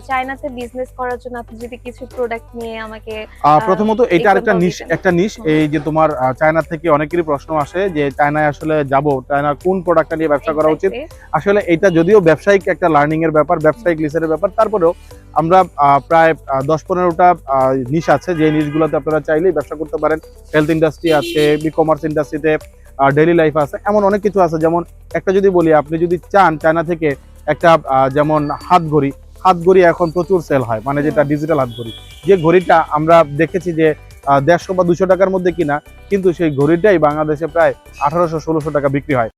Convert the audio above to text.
চায়নাতে বিজনেস করার জন্য আপনি যদি কিছু প্রোডাক্ট নিয়ে আমাকে প্রথমত এটা আরেকটা নিশ, একটা নিশ। এই যে তোমার চায়না থেকে অনেকেরই প্রশ্ন আসে যে চায়নায় আসলে যাব, চায়না কোন প্রোডাক্টটা নিয়ে ব্যবসা করা উচিত। আসলে এটা যদিও ব্যবসায়িক একটা লার্নিং এর ব্যাপার, ব্যবসায়িক রিসার্চের ব্যাপার, তারপরেও আমরা প্রায় 10-15টা নিশ আছে, যে নিশগুলোতে আপনারা চাইলেই ব্যবসা করতে পারেন। হেলথ ইন্ডাস্ট্রি আছে, ই কমার্স ইন্ডাস্ট্রিতে, ডেইলি লাইফ আছে, এমন অনেক কিছু আছে। যেমন একটা যদি বলি, আপনি যদি চান চায়না থেকে একটা যেমন হাতঘড়ি এখন প্রচুর সেল হয়, মানে যেটা ডিজিটাল হাতঘড়ি, যে ঘড়িটা আমরা দেখেছি যে 150 বা 200 টাকার মধ্যে কিনা, কিন্তু সেই ঘড়িটাই বাংলাদেশে প্রায় 1800-1600 টাকা বিক্রি হয়।